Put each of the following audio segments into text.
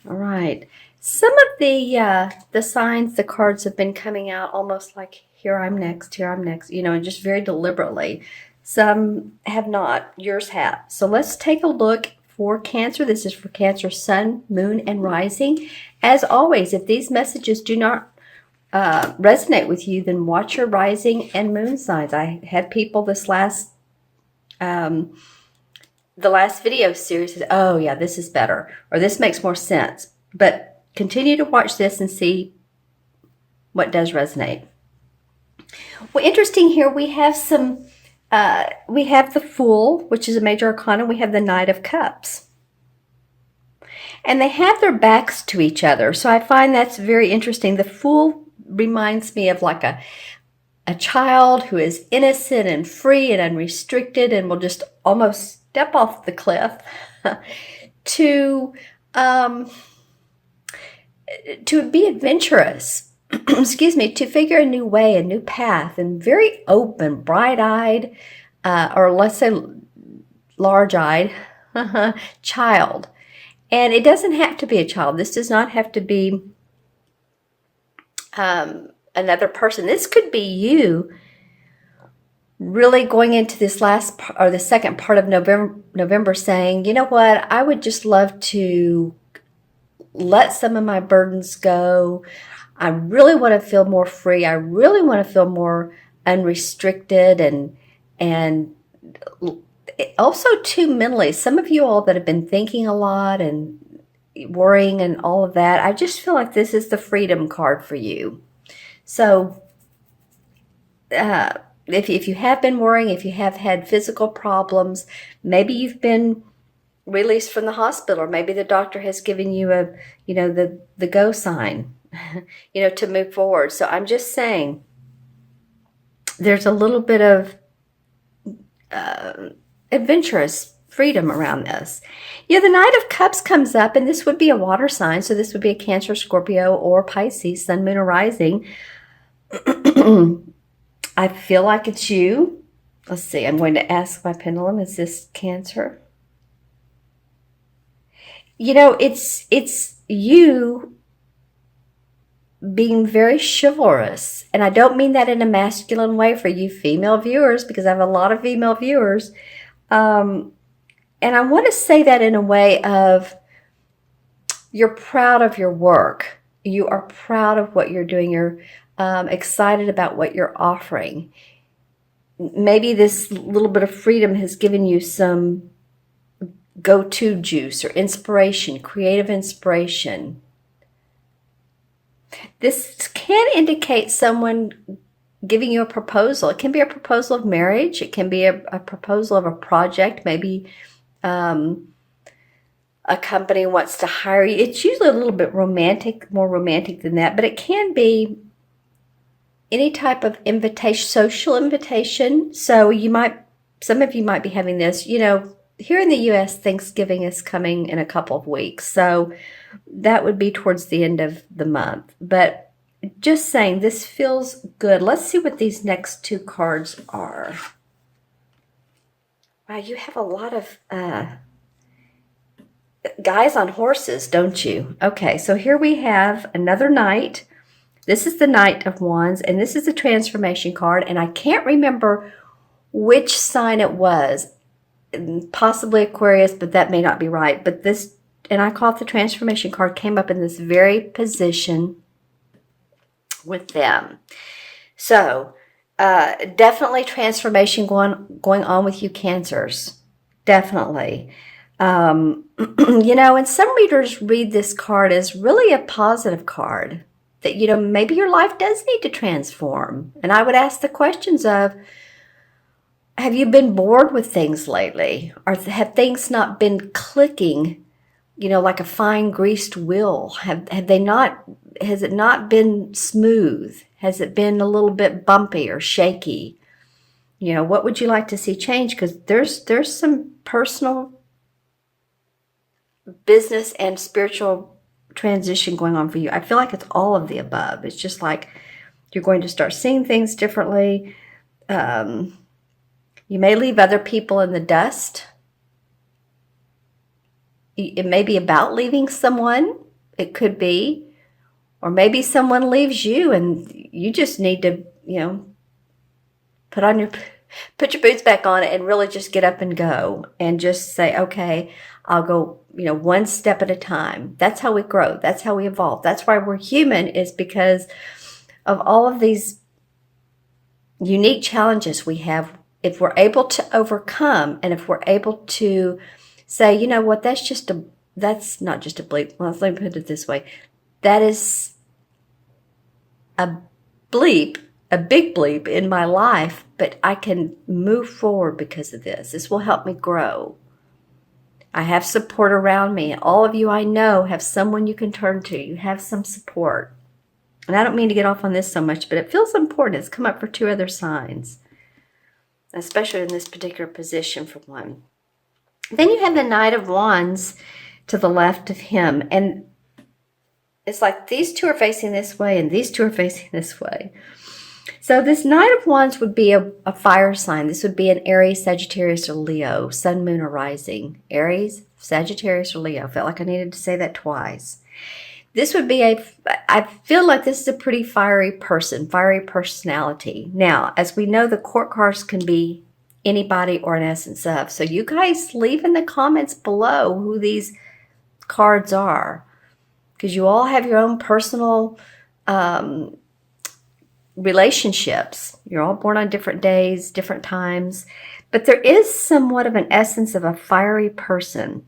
All right. Some of the signs, the cards have been coming out almost like here I'm next, here I'm next, and just very deliberately. Some have not. Yours have. So let's take a look for Cancer. This is for Cancer, Sun, Moon, and Rising. As always, if these messages do not resonate with you, then watch your rising and moon signs. I had people um, the last video series said, oh yeah, this is better, or this makes more sense. But continue to watch this and see what does resonate. Well, interesting here, we have we have the Fool, which is a major arcana. We have the Knight of Cups. And they have their backs to each other. So I find that's very interesting. The Fool reminds me of like a child who is innocent and free and unrestricted and will just almost step off the cliff to be adventurous, excuse me, to figure a new way, a new path, and very open, bright-eyed, or let's say large-eyed child. And it doesn't have to be a child. This does not have to be another person. This could be you really going into this the second part of November saying, you know what, I would just love to let some of my burdens go. I really want to feel more free. I really want to feel more unrestricted and also too mentally. Some of you all that have been thinking a lot and worrying and all of that, I just feel like this is the freedom card for you. So if you have been worrying, if you have had physical problems, maybe you've been released from the hospital, or maybe the doctor has given you the go sign, to move forward. So I'm just saying there's a little bit of adventurous freedom around this. The Knight of Cups comes up, and this would be a water sign. So this would be a Cancer, Scorpio, or Pisces, Sun, Moon, or Rising. I feel like it's you. Let's see. I'm going to ask my pendulum. Is this Cancer? It's you being very chivalrous. And I don't mean that in a masculine way for you female viewers, because I have a lot of female viewers. And I want to say that in a way of you're proud of your work. You are proud of what you're doing. You're excited about what you're offering. Maybe this little bit of freedom has given you some go-to juice or inspiration, creative inspiration. This can indicate someone giving you a proposal. It can be a proposal of marriage. It can be a proposal of a project. Maybe a company wants to hire you. It's usually a little bit romantic, more romantic than that, but it can be any type of invitation, social invitation. So some of you might be having this, here in the U.S., Thanksgiving is coming in a couple of weeks. So that would be towards the end of the month. But just saying, this feels good. Let's see what these next two cards are. Wow, you have a lot of guys on horses, don't you? Okay, so here we have another knight. This is the Knight of Wands, and this is a transformation card, and I can't remember which sign it was. Possibly Aquarius, but that may not be right. But this, and I call it the transformation card, came up in this very position with them. So definitely transformation going on with you Cancers. Definitely. And some readers read this card as really a positive card. That, maybe your life does need to transform. And I would ask the questions of, have you been bored with things lately? Or have things not been clicking, like a fine greased wheel? Has it not been smooth? Has it been a little bit bumpy or shaky? What would you like to see change? Because there's some personal, business, and spiritual transition going on for you. I feel like it's all of the above. It's just like you're going to start seeing things differently. You may leave other people in the dust. It may be about leaving someone. It could be. Or maybe someone leaves you and you just need to, put your boots back on and really just get up and go and just say, okay, I'll go, one step at a time. That's how we grow. That's how we evolve. That's why we're human, is because of all of these unique challenges we have. If we're able to overcome, and if we're able to say, you know what, that's not just a bleep. Well, let me put it this way. That is a bleep, a big bleep in my life, but I can move forward because of this. This will help me grow. I have support around me. All of you I know have someone you can turn to. You have some support. And I don't mean to get off on this so much, but it feels important. It's come up for 2 other signs, especially in this particular position for one. Then you have the Knight of Wands to the left of him. And it's like these 2 are facing this way and these 2 are facing this way. So this Knight of Wands would be a fire sign. This would be an Aries, Sagittarius, or Leo, Sun, Moon, or Rising. Aries, Sagittarius, or Leo. Felt like I needed to say that twice. This would be I feel like this is a pretty fiery person, fiery personality. Now, as we know, the court cards can be anybody or an essence of. So you guys leave in the comments below who these cards are, because you all have your own personal relationships. You're all born on different days, different times, but there is somewhat of an essence of a fiery person.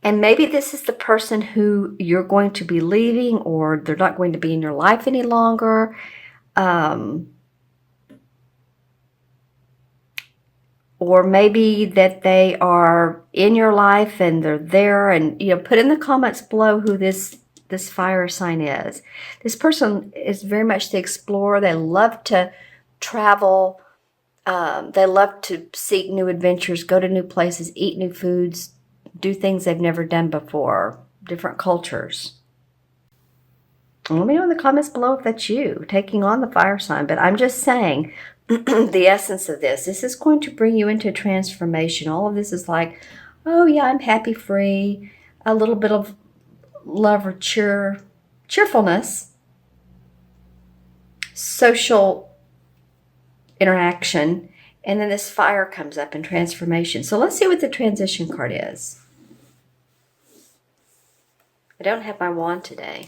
And maybe this is the person who you're going to be leaving, or they're not going to be in your life any longer. Or maybe that they are in your life and they're there. And, put in the comments below who this fire sign is. This person is very much the explorer. They love to travel. They love to seek new adventures, go to new places, eat new foods, do things they've never done before, different cultures. Let me know in the comments below if that's you taking on the fire sign. But I'm just saying the essence of this is going to bring you into transformation. All of this is like, oh yeah, I'm happy, free, a little bit of love or cheerfulness, social interaction, and then this fire comes up in transformation. So let's see what the transition card is. I don't have my wand today.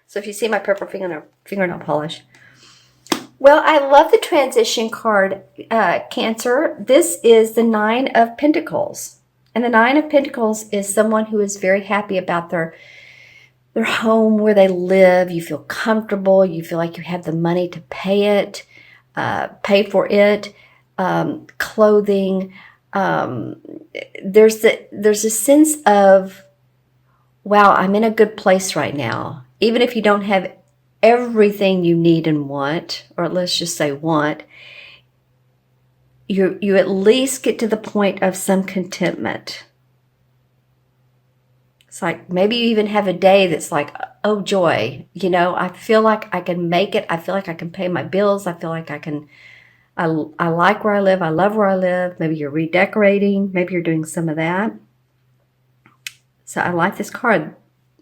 So if you see my purple fingernail polish. Well, I love the transition card, Cancer. This is the 9 of Pentacles. And the 9 of Pentacles is someone who is very happy about their home, where they live. You feel comfortable. You feel like you have the money to pay for it, clothing. There's a sense of, wow, I'm in a good place right now. Even if you don't have everything you need and want, or let's just say want, you at least get to the point of some contentment. It's like maybe you even have a day that's like, oh joy, I feel like I can make it. I feel like I can pay my bills. I feel like I like where I live. I love where I live. Maybe you're redecorating. Maybe you're doing some of that. So I like this card.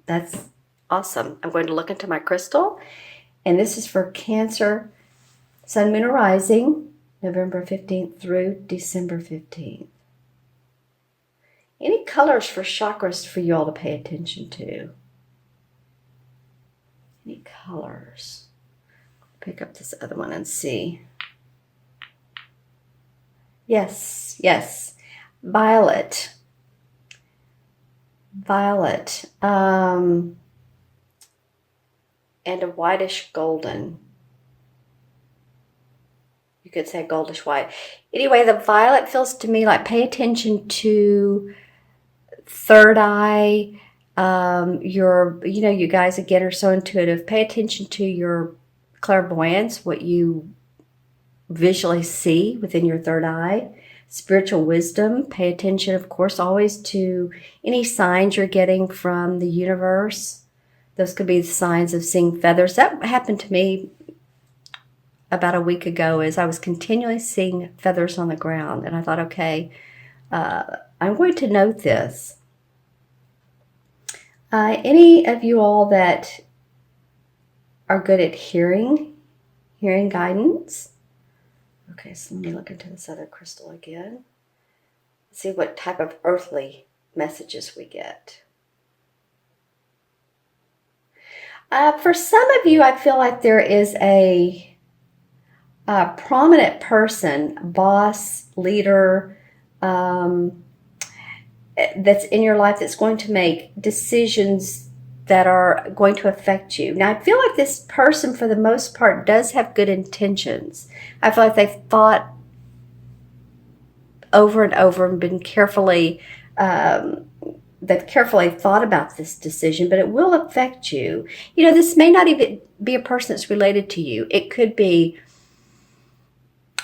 That's awesome. I'm going to look into my crystal. And this is for Cancer, Sun, Moon, or Rising, November 15th through December 15th. Any colors for chakras for you all to pay attention to? Any colors? Pick up this other one and see. Yes. Violet. And a whitish golden. You could say goldish white. Anyway, the violet feels to me like pay attention to third eye. You guys again are so intuitive. Pay attention to your clairvoyance, what you visually see within your third eye. Spiritual wisdom. Pay attention, of course, always to any signs you're getting from the universe. Those could be the signs of seeing feathers. That happened to me about a week ago, as I was continually seeing feathers on the ground. And I thought, okay, I'm going to note this. Any of you all that are good at hearing guidance? Okay, so let me look into this other crystal again. See what type of earthly messages we get. For some of you, I feel like there is a prominent person, boss, leader, that's in your life that's going to make decisions that are going to affect you. Now, I feel like this person, for the most part, does have good intentions. I feel like they've thought over and over and been carefully, they've carefully thought about this decision, but it will affect you. You know, this may not even be a person that's related to you. It could be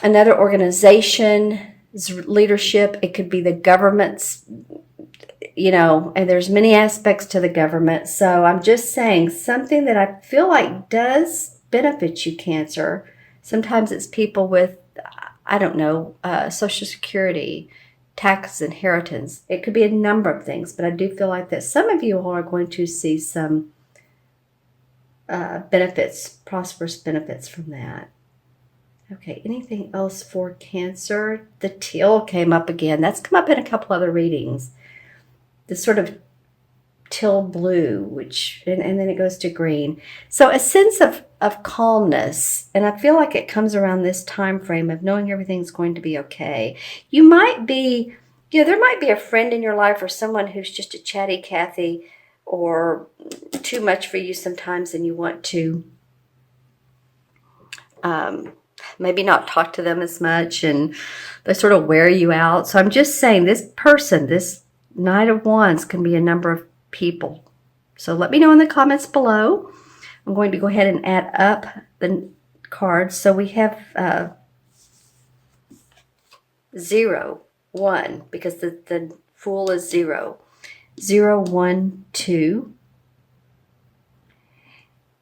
another organization's leadership. It could be the government's, you know, and there's many aspects to the government. So I'm just saying something that I feel like does benefit you, Cancer. Sometimes it's people with, I don't know, Social Security, tax, inheritance. It could be a number of things, but I do feel like that some of you all are going to see some benefits, prosperous benefits from that. Okay, anything else for Cancer? The teal came up again. That's come up in a couple other readings. This sort of teal blue, which and then it goes to green. So a sense of calmness, and I feel like it comes around this time frame of knowing everything's going to be okay. You might be, you know, there might be a friend in your life or someone who's just a chatty Cathy or too much for you sometimes, and you want to maybe not talk to them as much, and they sort of wear you out. So I'm just saying this person, this Knight of Wands, can be a number of people. So let me know in the comments below. I'm going to go ahead and add up the cards. So we have 0, 1, because the Fool is 0. 0, 1, 2.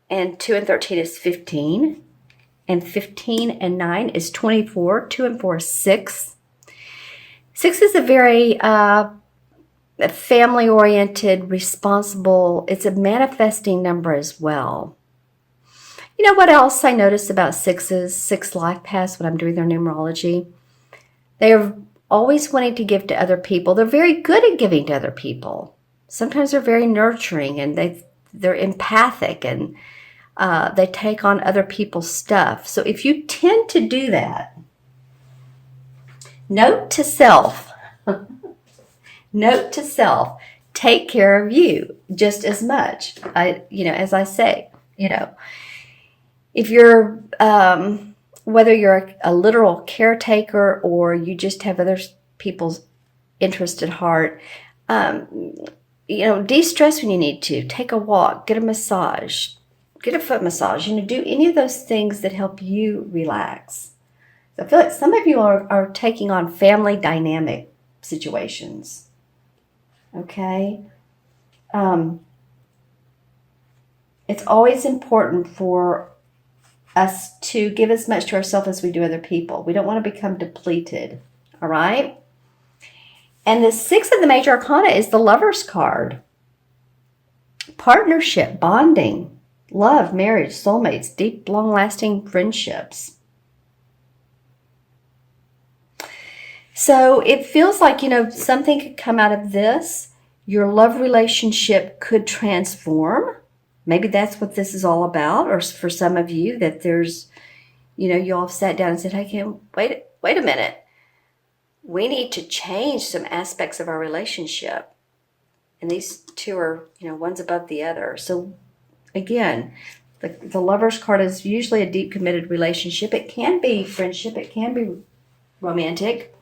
And 2 and 13 is 15. And 15 and 9 is 24. 2 and 4 is 6. 6 is a very family-oriented, responsible. It's a manifesting number as well. You know what else I notice about 6s, 6 life paths when I'm doing their numerology? They're always wanting to give to other people. They're very good at giving to other people. Sometimes they're very nurturing, and they're empathic, and they take on other people's stuff. So if you tend to do that, note to self, take care of you just as much. As I say, if you're, whether you're a literal caretaker or you just have other people's interest at heart, de-stress when you need to. Take a walk, get a massage, get a foot massage, do any of those things that help you relax. So I feel like some of you are taking on family dynamic situations. Okay? It's always important for us to give as much to ourselves as we do other people. We don't want to become depleted. All right? And the 6th of the major arcana is the Lover's card. Partnership, bonding, love, marriage, soulmates, deep, long-lasting friendships. So it feels like, something could come out of this. Your love relationship could transform. Maybe that's what this is all about. Or for some of you, that there's, you all have sat down and said, hey, wait a minute. We need to change some aspects of our relationship. And these two are, one's above the other. So again, the Lover's card is usually a deep, committed relationship. It can be friendship. It can be romantic.